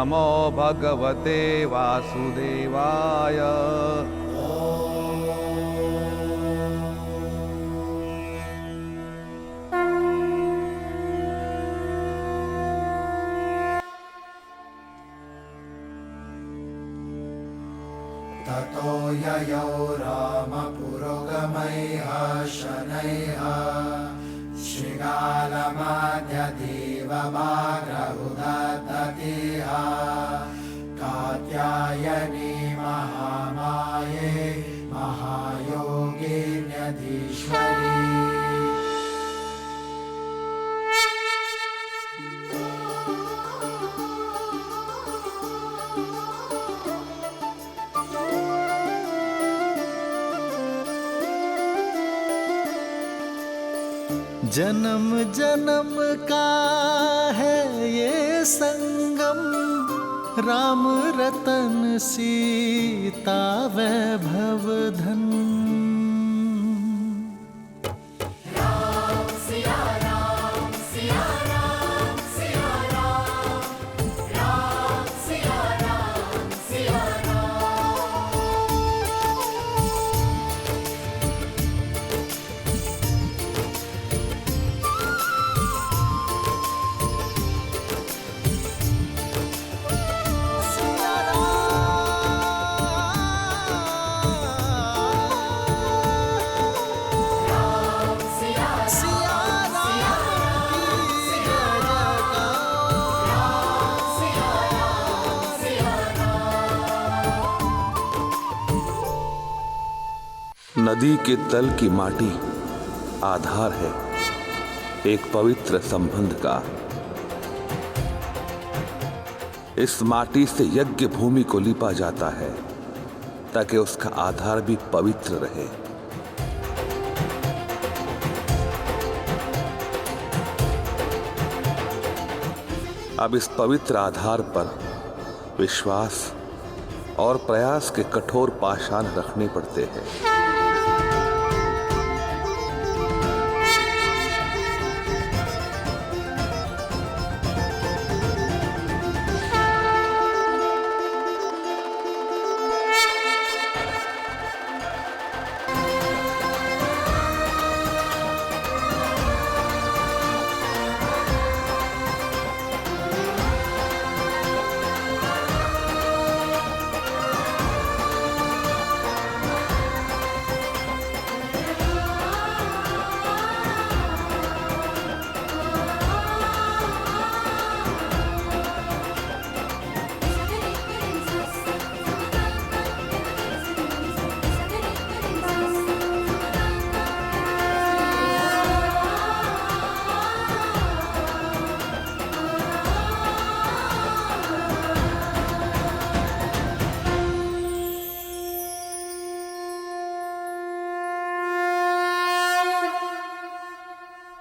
नमो भगवते वासुदेवाय। ततो ययौ रामपुरोगमैः शनैः शृगालमध्यदेवमाग्रहुदत्ततिः कात्यायनी महामाये महायोगिन्यधीश्वरी। जन्म जन्म का है ये संगम, राम रतन सीता वैभव धन। राम सिया राम सिया राम सिया राम, राम सिया राम सिया नदी के तल की माटी आधार है एक पवित्र संबंध का। इस माटी से यज्ञ भूमि को लीपा जाता है ताकि उसका आधार भी पवित्र रहे। अब इस पवित्र आधार पर विश्वास और प्रयास के कठोर पाषाण रखने पड़ते हैं।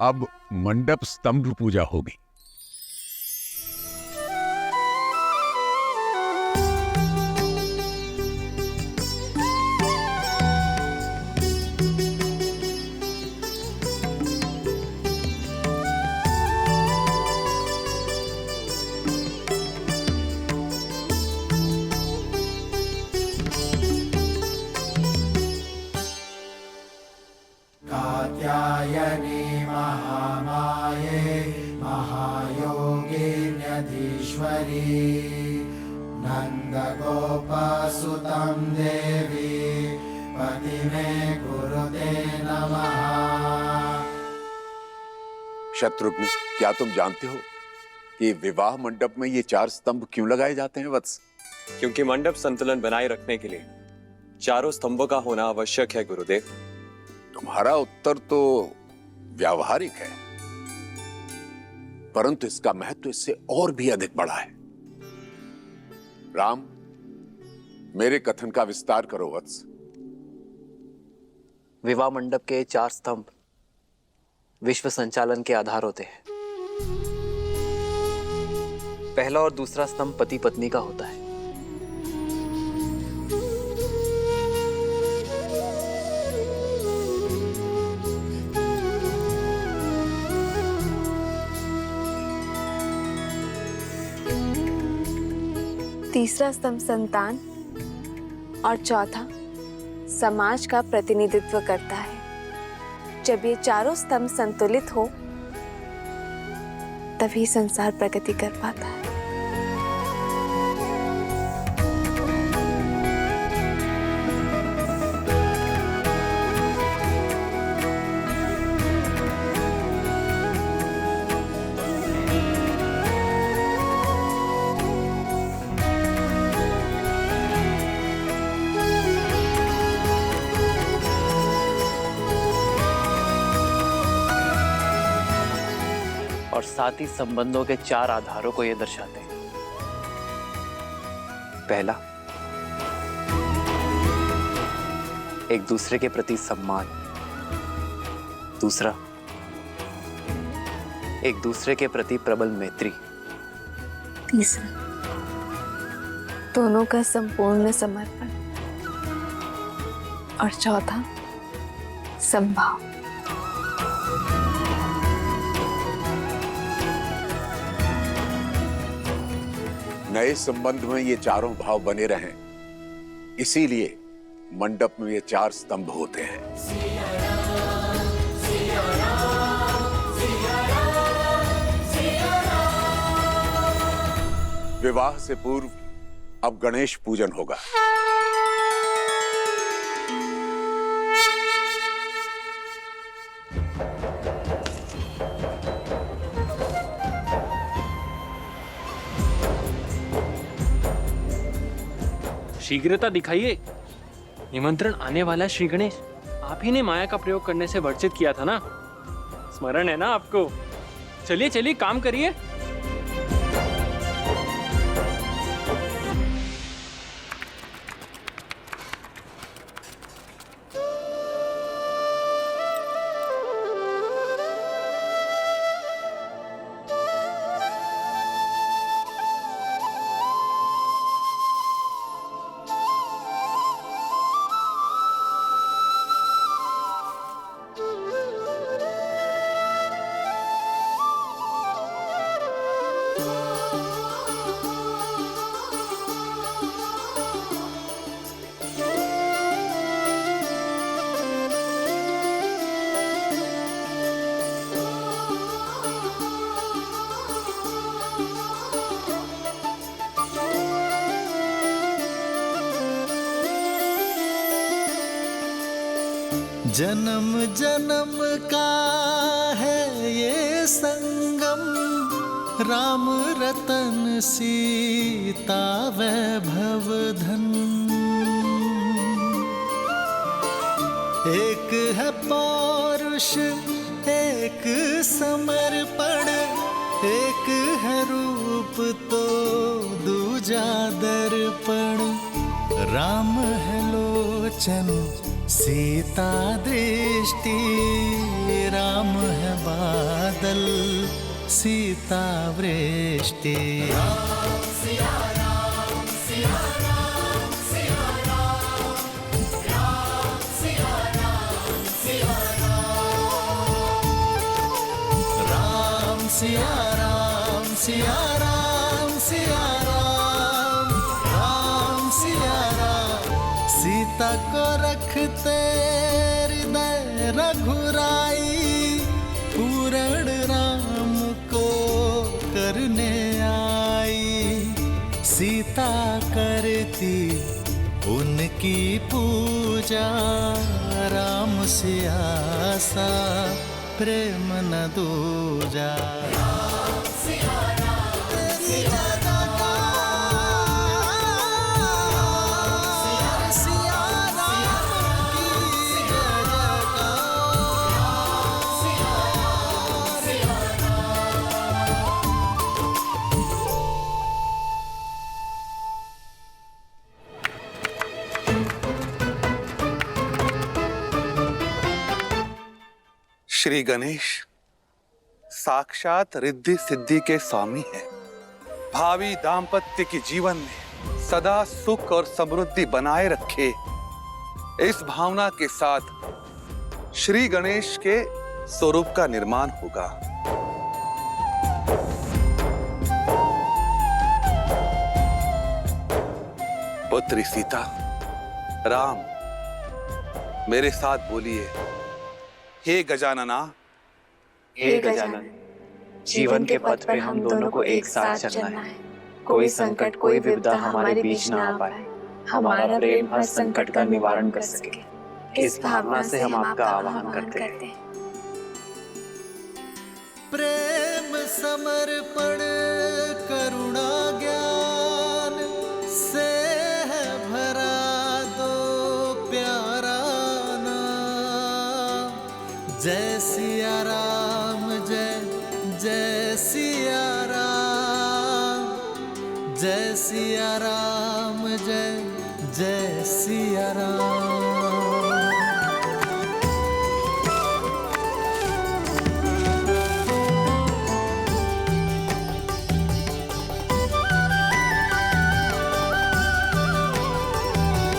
अब मंडप स्तंभ पूजा होगी। कात्यायनी महामाये महायोगिन्यधीश्वरी नन्दगोपसुतं देवी पतिमे कुरुते नमः। शत्रुघ्न, क्या तुम जानते हो कि विवाह मंडप में ये 4 स्तंभ क्यों लगाए जाते हैं वत्स? क्योंकि मंडप संतुलन बनाए रखने के लिए चारों स्तंभों का होना आवश्यक है गुरुदेव। तुम्हारा उत्तर तो व्यावहारिक है, परंतु इसका महत्व इससे और भी अधिक बड़ा है। राम, मेरे कथन का विस्तार करो वत्स। विवाह मंडप के 4 स्तंभ विश्व संचालन के आधार होते हैं। पहला और दूसरा स्तंभ पति पत्नी का होता है। तीसरा स्तंभ संतान और चौथा समाज का प्रतिनिधित्व करता है। जब ये चारों स्तंभ संतुलित हो तभी संसार प्रगति कर पाता है। और साथ ही संबंधों के 4 आधारों को ये दर्शाते हैं। पहला, एक दूसरे के प्रति सम्मान। दूसरा, एक दूसरे के प्रति प्रबल मैत्री। तीसरा, दोनों का संपूर्ण समर्पण। और चौथा, संभाव। नए संबंध में ये चारों भाव बने रहें, इसीलिए मंडप में ये 4 स्तंभ होते हैं। विवाह से पूर्व अब गणेश पूजन होगा। शीघ्रता दिखाइए। निमंत्रण आने वाला श्री गणेश। आप ही ने माया का प्रयोग करने से वर्जित किया था ना, स्मरण है ना आपको? चलिए चलिए काम करिए। जन्म जन्म का है ये संगम, राम रतन सीता वैभव धन। एक है पौरुष एक समर्पण, एक है रूप तो दूजा दर्पण। राम है लोचन सीता दृष्टि, राम है बादल सीता वृष्टि। राम सिया राम सिया राम सिया राम, राम सिया राम सिया राम, राम सिया राम सिया राम सिया राम, राम सिया राम। सीता को रखते हृदय रघुराई, पूर्ण राम को करने आई। सीता करती उनकी पूजा, राम से आसा प्रेम न दूजा। राम सिया राम सिया श्री गणेश साक्षात रिद्धि सिद्धि के स्वामी हैं। भावी दाम्पत्य के जीवन में सदा सुख और समृद्धि बनाए रखे, इस भावना के साथ श्री गणेश के स्वरूप का निर्माण होगा। पुत्री सीता, राम, मेरे साथ बोलिए, हे गजानना। हे गजानन, जीवन के पथ पे हम दोनों को एक साथ चलना है। कोई संकट, कोई विपदा हमारे बीच ना आ पाए। हमारा प्रेम हर संकट का निवारण कर सके, इस भावना से हम आपका आह्वान करते हैं। प्रेम समर्पण करुणा ज्ञान से है भरा दो प्यारा नाम। जय सिया राम, जय जय सिया राम, जय सिया राम, जय जय सिया राम।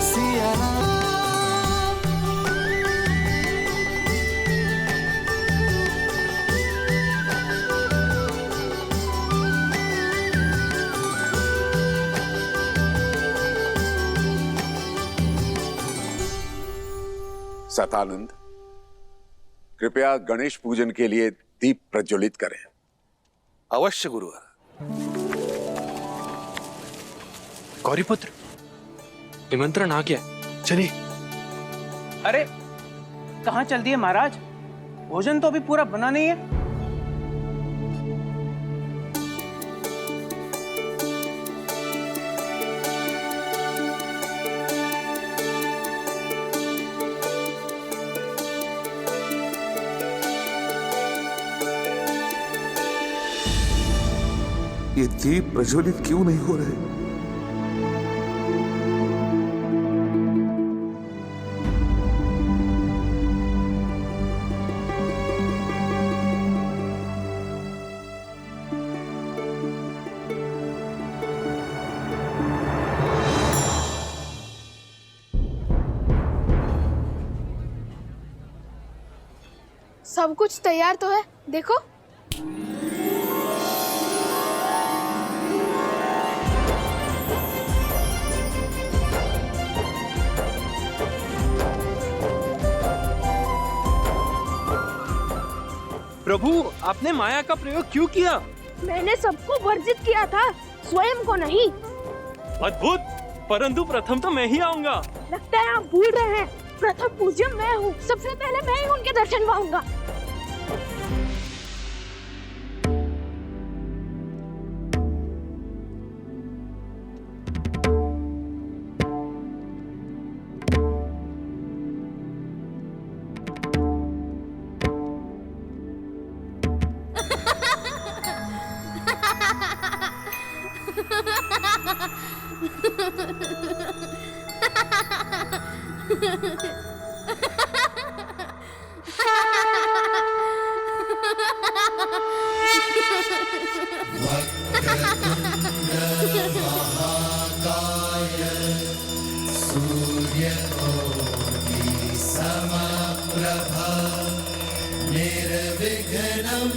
सिया राम। सतानंद, कृपया गणेश पूजन के लिए दीप प्रज्वलित करें। अवश्य गुरुवर। गौरीपुत्र, निमंत्रण आ गया, चलिए। अरे कहाँ चल दिए महाराज? भोजन तो अभी पूरा बना नहीं है। ये दीप प्रज्वलित क्यों नहीं हो रहे? सब कुछ तैयार तो है, देखो। प्रभु, आपने माया का प्रयोग क्यों किया? मैंने सबको वर्जित किया था, स्वयं को नहीं। अद्भुत, परंतु प्रथम तो मैं ही आऊंगा। लगता है आप भूल रहे हैं, प्रथम पूज्य मैं हूँ। सबसे पहले मैं ही उनके दर्शन पाऊंगा। महाकाय सूर्यकोटि समप्रभा निर्विघ्नं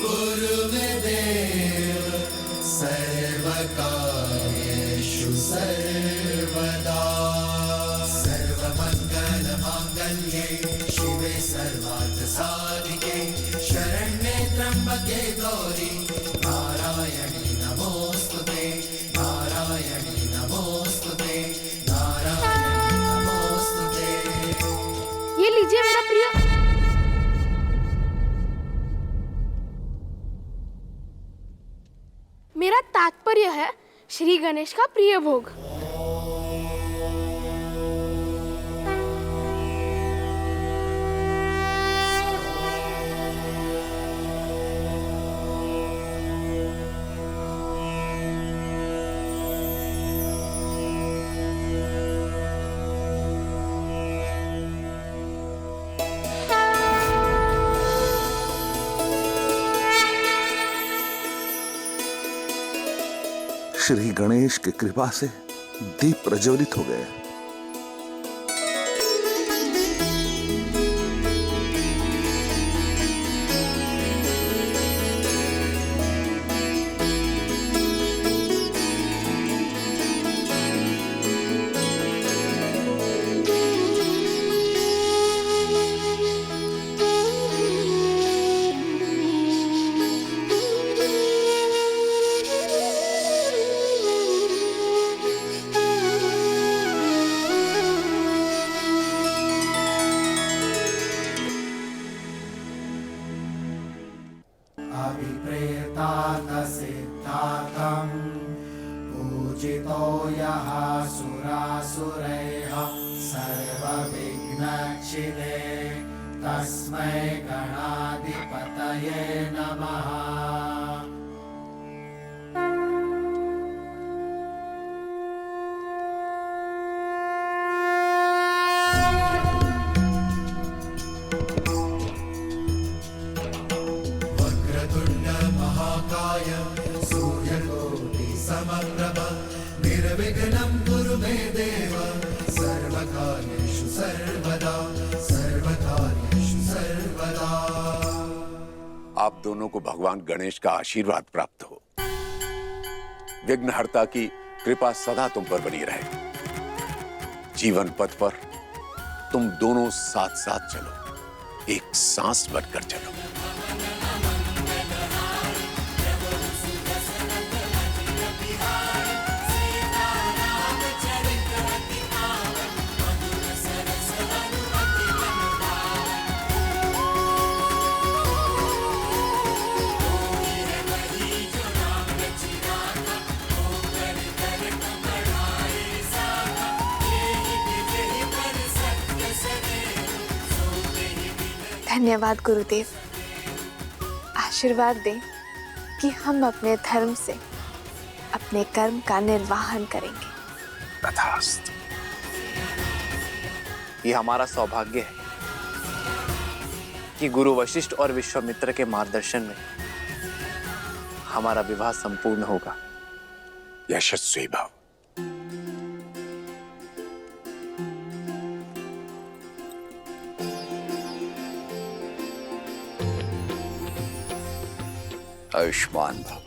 कुरु मे देव सर्वकार्येषु सर्वदा। सर्वमङ्गलमाङ्गल्ये शिवे सर्वार्थसाधिके शरण्ये त्र्यम्बके गौरी नारायणी नमोस्तुते, नारायणी नमोस्तुते, नारायणी नमोस्तुते। ये लीजिए मेरा प्रिय। मेरा तात्पर्य है श्री गणेश का प्रिय भोग। श्री गणेश की कृपा से दीप प्रज्वलित हो गए। विघ्नक्षिणे तस्मै गणाधिपतये नमः। वक्रतुण्ड महाकाय सूर्यकोटि समप्रभ निर्विघ्नं कुरु मे देव सर्वकार्येषु सर्वदा सर्वकार्येषु सर्वदा। आप दोनों को भगवान गणेश का आशीर्वाद प्राप्त हो। विघ्नहर्ता की कृपा सदा तुम पर बनी रहे। जीवन पथ पर तुम दोनों साथ साथ चलो, एक सांस बनकर चलो। धन्यवाद गुरुदेव। आशीर्वाद दें कि हम अपने धर्म से अपने कर्म का निर्वाहन करेंगे। तथास्तु। ये हमारा सौभाग्य है कि गुरु वशिष्ठ और विश्वामित्र के मार्गदर्शन में हमारा विवाह संपूर्ण होगा। यशस्वी भव। आयुष्मान भव।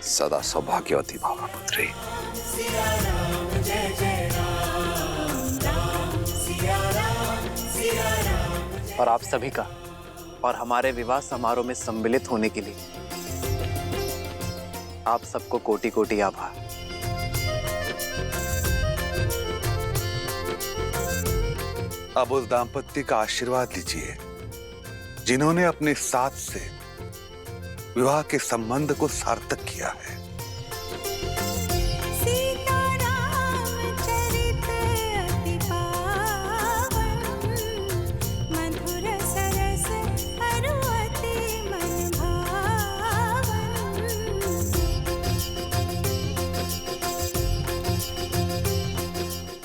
सदा सौभाग्यवती भव पुत्री। और आप सभी का और हमारे विवाह समारोह में सम्मिलित होने के लिए आप सबको कोटि कोटि आभार। अब उस दाम्पत्य का आशीर्वाद लीजिए जिन्होंने अपने साथ से विवाह के संबंध को सार्थक किया है।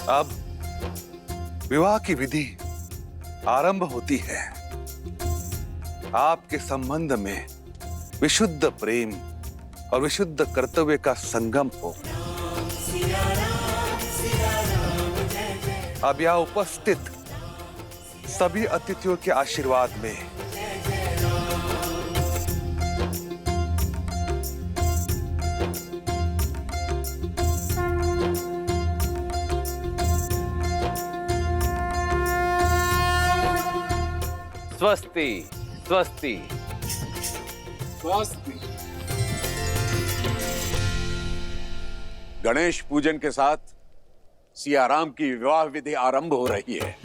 अब विवाह की विधि आरंभ होती है। आपके संबंध में विशुद्ध प्रेम और विशुद्ध कर्तव्य का संगम हो। अब यहाँ उपस्थित सभी अतिथियों के आशीर्वाद में स्वस्ति स्वस्ति स्वस्ति। गणेश पूजन के साथ सियाराम की विवाह विधि आरंभ हो रही है।